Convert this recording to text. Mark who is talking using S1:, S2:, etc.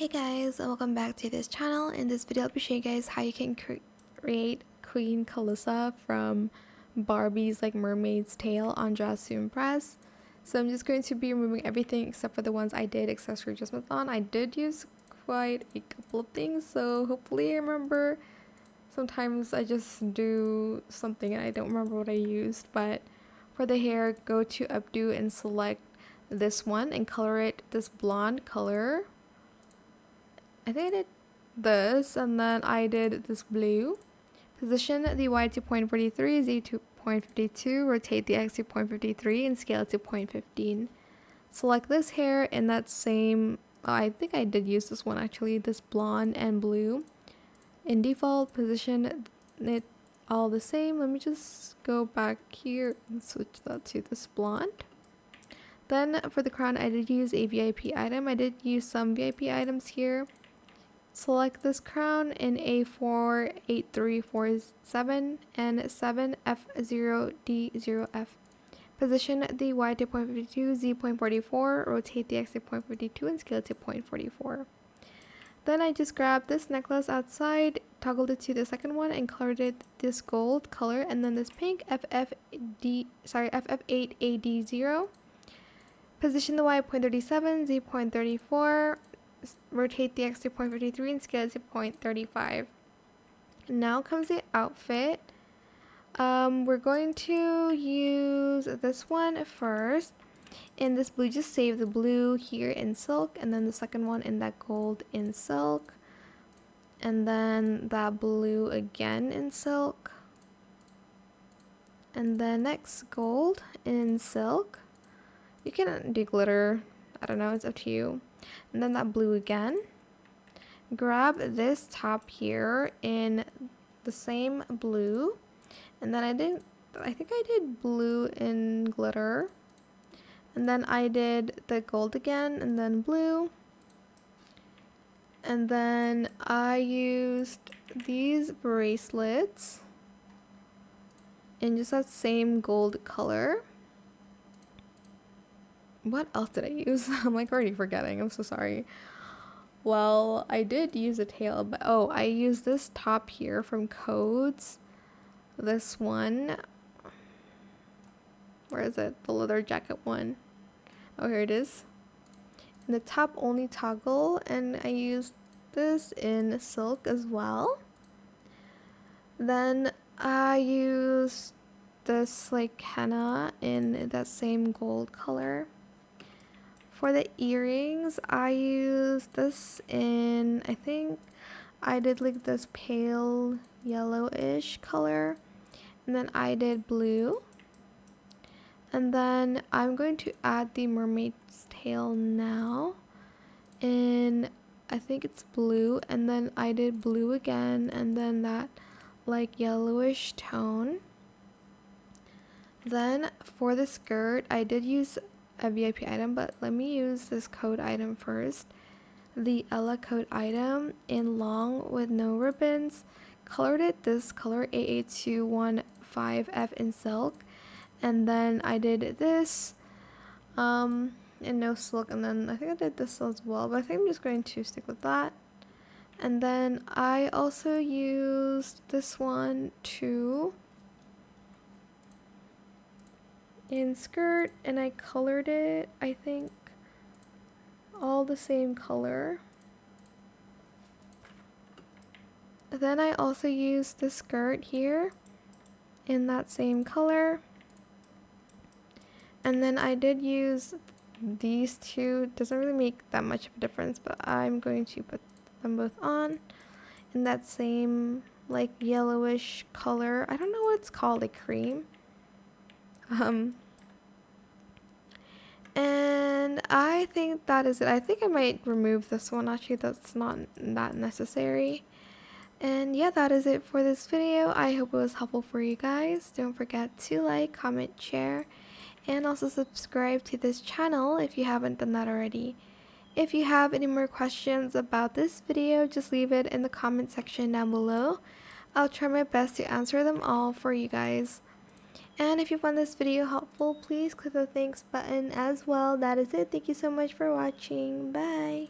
S1: Hey guys, and welcome back to this channel. In this video I'll be showing you guys how you can create Queen Calissa from Barbie's Mermaid's Tale on Dress to Impress. So I'm just going to be removing everything except for the ones I did accessory adjustments on. I did use quite a couple of things, so hopefully I remember. Sometimes I just do something and I don't remember what I used, but for the hair, go to updo and select this one and color it this blonde color. I think I did this, and then I did this blue. Position the Y to 0.43, Z to 0.52, rotate the X to 0.53, and scale it to 0.15. Select this hair in that same, I think I did use this one actually, this blonde and blue. In default, position it all the same. Let me just go back here and switch that to this blonde. Then for the crown, I did use a VIP item. I did use some VIP items here. Select this crown in A4, 8347, and 7F0D0F. Position the Y to 0.52, Z 0.44, rotate the X to 0.52, and scale it to 0.44. Then I just grabbed this necklace outside, toggled it to the second one, and colored it this gold color, and then this pink FF8AD0. Position the Y at 0.37, Z 0.34, rotate the X to 0.53, and scale it to 0.35. Now comes the outfit. We're going to use this one first. In this blue, just save the blue here in silk, and then the second one in that gold in silk, and then that blue again in silk, and then next gold in silk. You can do glitter, I don't know, it's up to you. And then that blue again. Grab this top here in the same blue, and then I think I did blue in glitter, and then I did the gold again, and then blue, and then I used these bracelets in just that same gold color. What else did I use? I'm already forgetting. I'm so sorry. Well, I did use a tail, but I used this top here from Codes. This one. Where is it? The leather jacket one. Oh, here it is. And the top only toggle, and I used this in silk as well. Then I used this henna in that same gold color. For the earrings, I used this in, I think I did this pale yellowish color, and then I did blue. And then I'm going to add the mermaid's tail now, and I think it's blue, and then I did blue again, and then that yellowish tone. Then for the skirt, I did use a VIP item, but let me use this code item first. The Ella code item in long with no ribbons. Colored it this color AA215F in silk, and then I did this in no silk, and then I think I did this as well, but I think I'm just going to stick with that. And then I also used this one too in skirt, and I colored it, I think, all the same color. Then I also used the skirt here in that same color, and then I did use these two. Doesn't really make that much of a difference, but I'm going to put them both on in that same yellowish color. I don't know what it's called, cream. And I think that is it. I think I might remove this one, actually. That's not that necessary. And yeah, that is it for this video. I hope it was helpful for you guys. Don't forget to like, comment, share, and also subscribe to this channel if you haven't done that already. If you have any more questions about this video, just leave it in the comment section down below. I'll try my best to answer them all for you guys. And if you found this video helpful, please click the thanks button as well. That is it. Thank you so much for watching. Bye.